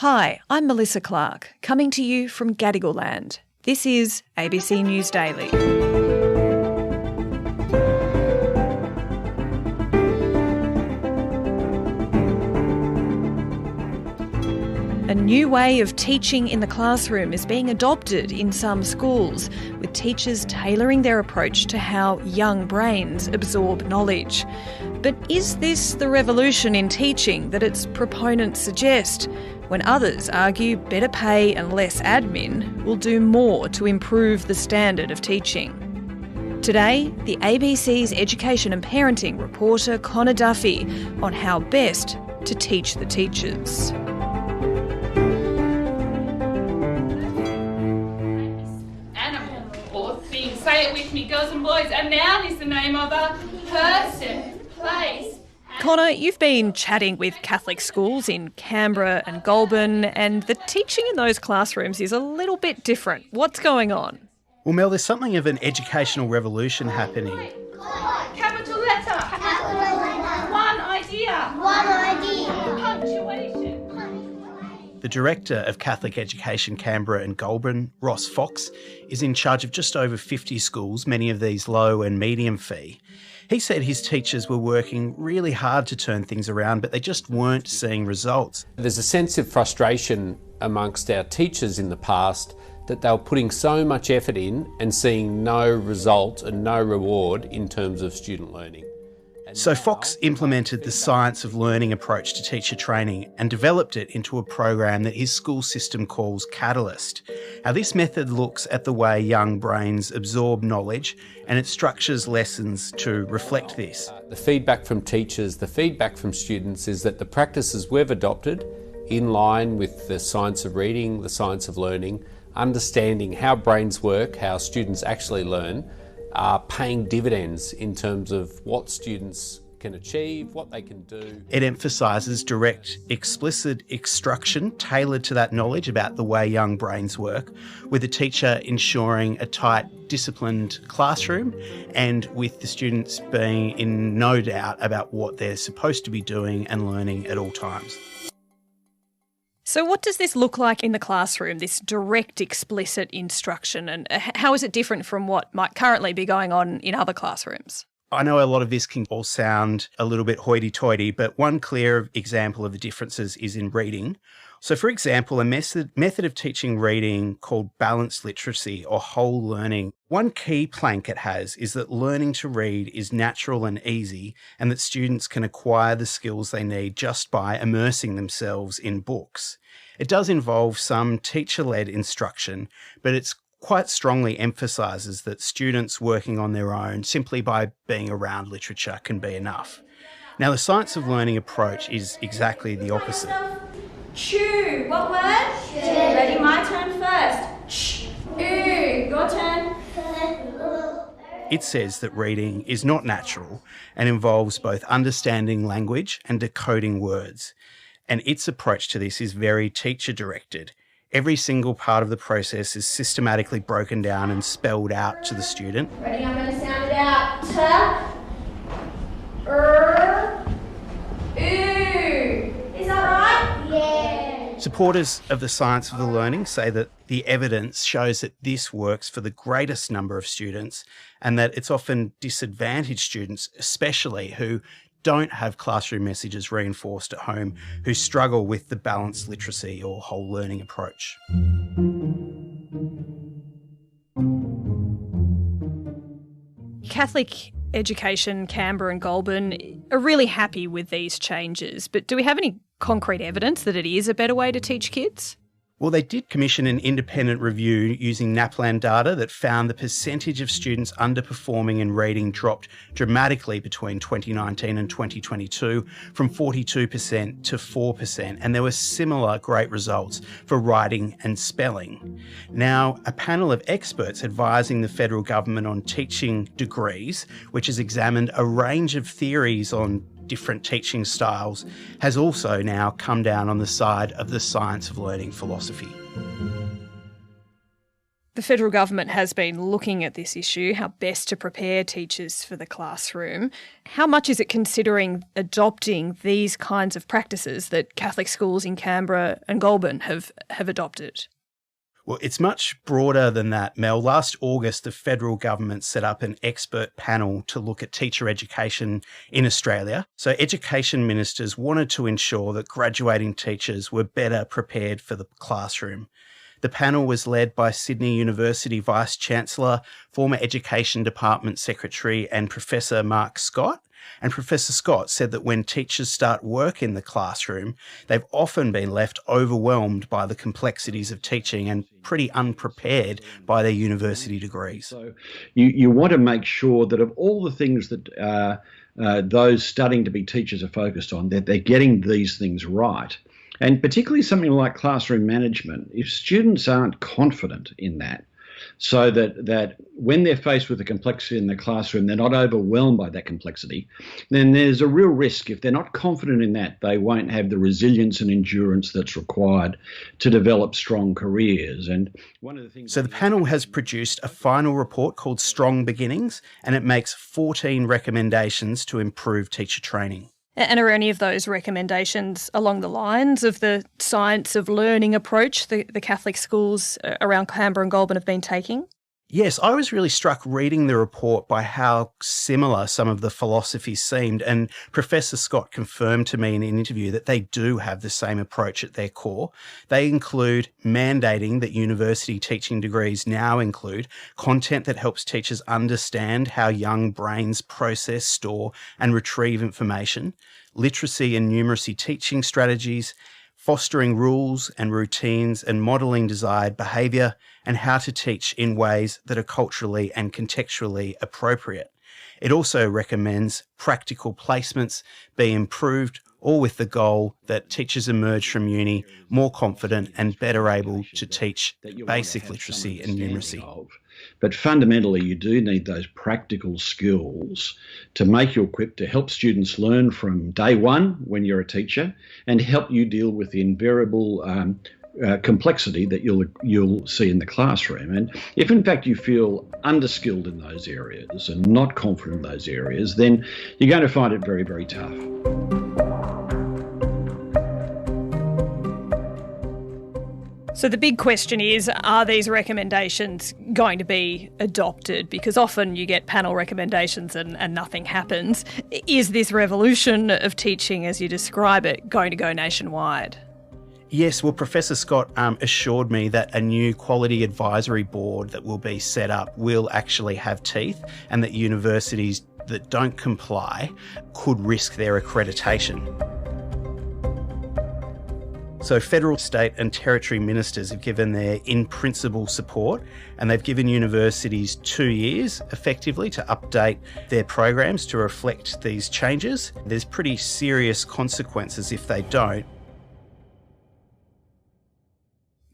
Hi, I'm Melissa Clark, coming to you from Gadigal land. This is ABC News Daily. A new way of teaching in the classroom is being adopted in some schools, with teachers tailoring their approach to how young brains absorb knowledge. But is this the revolution in teaching that its proponents suggest, when others argue better pay and less admin will do more to improve the standard of teaching? Today, the ABC's education and parenting reporter Connor Duffy on how best to teach the teachers. Say it with me, girls and boys. A noun is the name of a person, place. Connor, you've been chatting with Catholic schools in Canberra and Goulburn, and the teaching in those classrooms is a little bit different. What's going on? Well, Mel, there's something of an educational revolution happening. Capital letter. Capital letter. One idea. One idea. Punctuation. The Director of Catholic Education Canberra and Goulburn, Ross Fox, is in charge of just over 50 schools, many of these low and medium fee. He said his teachers were working really hard to turn things around, but they just weren't seeing results. There's a sense of frustration amongst our teachers in the past that they were putting so much effort in and seeing no result and no reward in terms of student learning. So Fox implemented the science of learning approach to teacher training and developed it into a program that his school system calls Catalyst. Now, this method looks at the way young brains absorb knowledge, and it structures lessons to reflect this. The feedback from teachers, the feedback from students is that the practices we've adopted in line with the science of reading, the science of learning, understanding how brains work, how students actually learn, are paying dividends in terms of what students can achieve, what they can do. It emphasises direct, explicit instruction tailored to that knowledge about the way young brains work, with the teacher ensuring a tight, disciplined classroom and with the students being in no doubt about what they're supposed to be doing and learning at all times. So what does this look like in the classroom, this direct, explicit instruction, and how is it different from what might currently be going on in other classrooms? I know a lot of this can all sound a little bit hoity-toity, but one clear example of the differences is in reading. So, for example, a method of teaching reading called balanced literacy or whole learning, one key plank it has is that learning to read is natural and easy, and that students can acquire the skills they need just by immersing themselves in books. It does involve some teacher-led instruction, but it's quite strongly emphasises that students working on their own simply by being around literature can be enough. Now, the science of learning approach is exactly the opposite. Chew. What word? Chew. Ready? My turn first. Ooh. Your turn. It says that reading is not natural and involves both understanding language and decoding words. And its approach to this is very teacher-directed. Every single part of the process is systematically broken down and spelled out to the student. Ready? I'm going to sound it out. Ooh. Is that right? Yeah. Supporters of the science of the learning say that the evidence shows that this works for the greatest number of students and that it's often disadvantaged students, especially who don't have classroom messages reinforced at home, who struggle with the balanced literacy or whole learning approach. Catholic Education Canberra and Goulburn are really happy with these changes, but do we have any concrete evidence that it is a better way to teach kids? Well, they did commission an independent review using NAPLAN data that found the percentage of students underperforming in reading dropped dramatically between 2019 and 2022 from 42% to 4%, and there were similar great results for writing and spelling. Now, a panel of experts advising the federal government on teaching degrees, which has examined a range of theories on different teaching styles, has also now come down on the side of the science of learning philosophy. The federal government has been looking at this issue, how best to prepare teachers for the classroom. How much is it considering adopting these kinds of practices that Catholic schools in Canberra and Goulburn have adopted? Well, it's much broader than that, Mel. Last August, the federal government set up an expert panel to look at teacher education in Australia. So education ministers wanted to ensure that graduating teachers were better prepared for the classroom. The panel was led by Sydney University Vice-Chancellor, former Education Department Secretary and Professor Mark Scott. And Professor Scott said that when teachers start work in the classroom, they've often been left overwhelmed by the complexities of teaching and pretty unprepared by their university degrees. So you want to make sure that of all the things that those studying to be teachers are focused on, that they're getting these things right. And particularly something like classroom management, if students aren't confident in that, so that when they're faced with the complexity in the classroom, they're not overwhelmed by that complexity, then there's a real risk. If they're not confident in that, they won't have the resilience and endurance that's required to develop strong careers. And one of the things. So the panel has produced a final report called Strong Beginnings, and it makes 14 recommendations to improve teacher training. And are any of those recommendations along the lines of the science of learning approach the Catholic schools around Canberra and Goulburn have been taking? Yes, I was really struck reading the report by how similar some of the philosophies seemed, and Professor Scott confirmed to me in an interview that they do have the same approach at their core. They include mandating that university teaching degrees now include content that helps teachers understand how young brains process, store and retrieve information, literacy and numeracy teaching strategies, fostering rules and routines and modelling desired behaviour, and how to teach in ways that are culturally and contextually appropriate. It also recommends practical placements be improved, all with the goal that teachers emerge from uni more confident and better able to teach basic literacy and numeracy. But fundamentally, you do need those practical skills to make you equipped to help students learn from day one when you're a teacher and help you deal with the invariable complexity that you'll see in the classroom. And if in fact you feel underskilled in those areas and not confident in those areas, then you're going to find it very, very tough. So the big question is, are these recommendations going to be adopted? Because often you get panel recommendations and nothing happens. Is this revolution of teaching, as you describe it, going to go nationwide? Yes, well, Professor Scott assured me that a new quality advisory board that will be set up will actually have teeth, and that universities that don't comply could risk their accreditation. So federal, state and territory ministers have given their in-principle support, and they've given universities 2 years effectively to update their programs to reflect these changes. There's pretty serious consequences if they don't.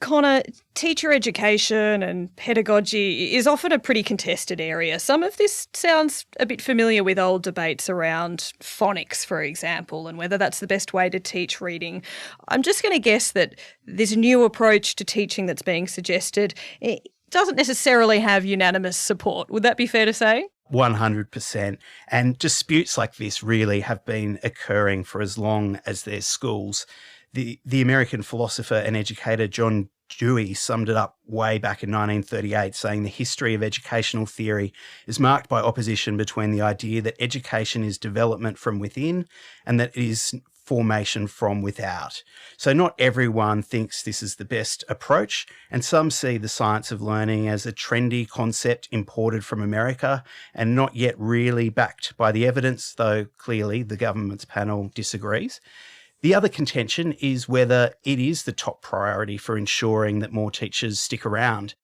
Connor, teacher education and pedagogy is often a pretty contested area. Some of this sounds a bit familiar with old debates around phonics, for example, and whether that's the best way to teach reading. I'm just going to guess that this new approach to teaching that's being suggested, it doesn't necessarily have unanimous support. Would that be fair to say? 100%. And disputes like this really have been occurring for as long as there's schools. The American philosopher and educator John Dewey summed it up way back in 1938, saying the history of educational theory is marked by opposition between the idea that education is development from within and that it is formation from without. So not everyone thinks this is the best approach, and some see the science of learning as a trendy concept imported from America and not yet really backed by the evidence, though clearly the government's panel disagrees. The other contention is whether it is the top priority for ensuring that more teachers stick around.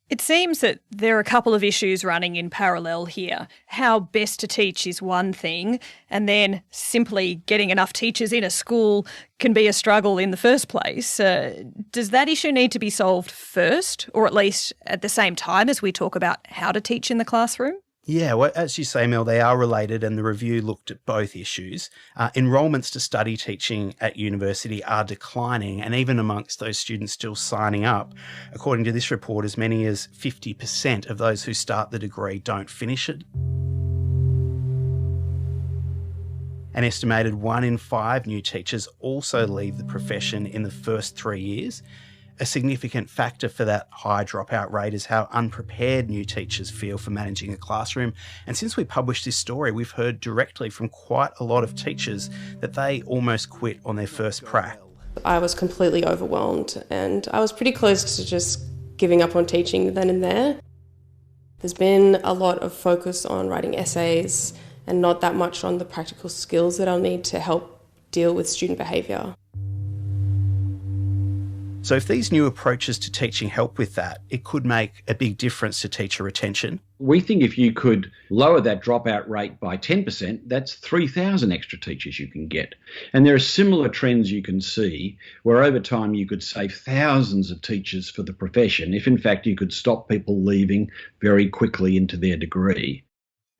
It seems that there are a couple of issues running in parallel here. How best to teach is one thing, and then simply getting enough teachers in a school can be a struggle in the first place. Does that issue need to be solved first, or at least at the same time as we talk about how to teach in the classroom? Yeah, well, as you say, Mel, they are related, and the review looked at both issues. Enrolments to study teaching at university are declining, and even amongst those students still signing up, according to this report, as many as 50% of those who start the degree don't finish it. An estimated 1 in 5 new teachers also leave the profession in the first 3 years. A significant factor for that high dropout rate is how unprepared new teachers feel for managing a classroom. And since we published this story, we've heard directly from quite a lot of teachers that they almost quit on their first prac. I was completely overwhelmed, and I was pretty close to just giving up on teaching then and there. There's been a lot of focus on writing essays and not that much on the practical skills that I'll need to help deal with student behaviour. So if these new approaches to teaching help with that, it could make a big difference to teacher retention. We think if you could lower that dropout rate by 10%, that's 3,000 extra teachers you can get. And there are similar trends you can see where over time you could save thousands of teachers for the profession if in fact you could stop people leaving very quickly into their degree.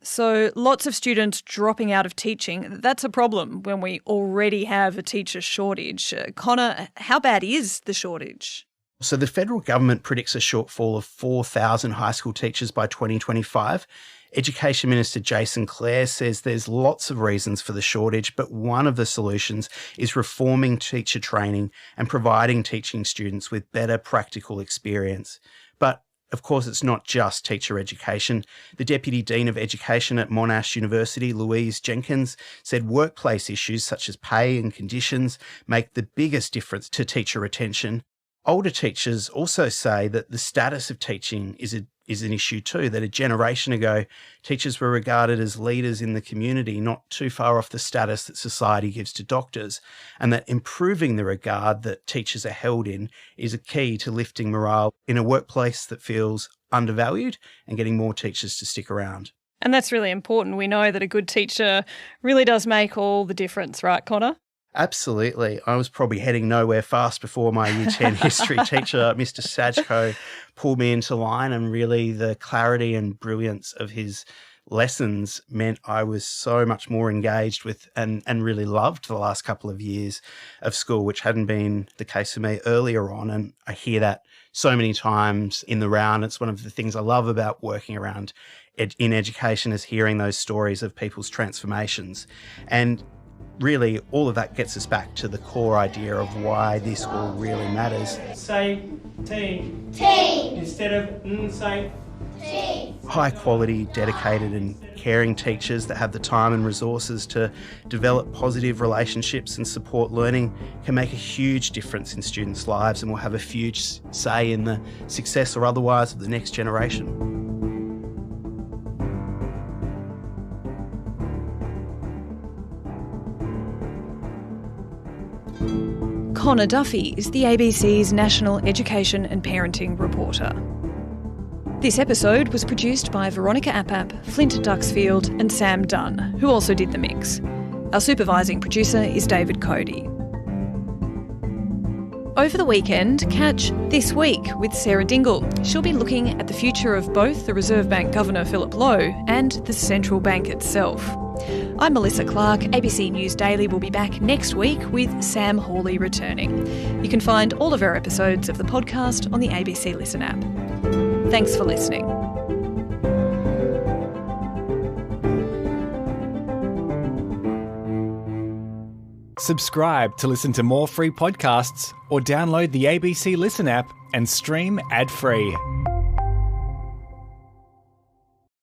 So lots of students dropping out of teaching, that's a problem when we already have a teacher shortage. Connor, how bad is the shortage? So the federal government predicts a shortfall of 4,000 high school teachers by 2025. Education Minister Jason Clare says there's lots of reasons for the shortage, but one of the solutions is reforming teacher training and providing teaching students with better practical experience. But of course, it's not just teacher education. The Deputy Dean of Education at Monash University, Louise Jenkins, said workplace issues such as pay and conditions make the biggest difference to teacher retention. Older teachers also say that the status of teaching is an issue too, that a generation ago, teachers were regarded as leaders in the community, not too far off the status that society gives to doctors, and that improving the regard that teachers are held in is a key to lifting morale in a workplace that feels undervalued and getting more teachers to stick around. And that's really important. We know that a good teacher really does make all the difference, right, Connor? Absolutely. I was probably heading nowhere fast before my Year 10 history teacher, Mr. Sajko, pulled me into line, and really the clarity and brilliance of his lessons meant I was so much more engaged with and really loved the last couple of years of school, which hadn't been the case for me earlier on. And I hear that so many times in the round. It's one of the things I love about working around in education, is hearing those stories of people's transformations. And really, all of that gets us back to the core idea of why this all really matters. Say team. Team. Instead of say Team. High quality, dedicated and caring teachers that have the time and resources to develop positive relationships and support learning can make a huge difference in students' lives and will have a huge say in the success or otherwise of the next generation. Connor Duffy is the ABC's National Education and Parenting reporter. This episode was produced by Veronica Appap, Flint Duxfield and Sam Dunn, who also did the mix. Our supervising producer is David Cody. Over the weekend, catch This Week with Sarah Dingle. She'll be looking at the future of both the Reserve Bank Governor Philip Lowe and the central bank itself. I'm Melissa Clark. ABC News Daily will be back next week with Sam Hawley returning. You can find all of our episodes of the podcast on the ABC Listen app. Thanks for listening. Subscribe to listen to more free podcasts or download the ABC Listen app and stream ad-free.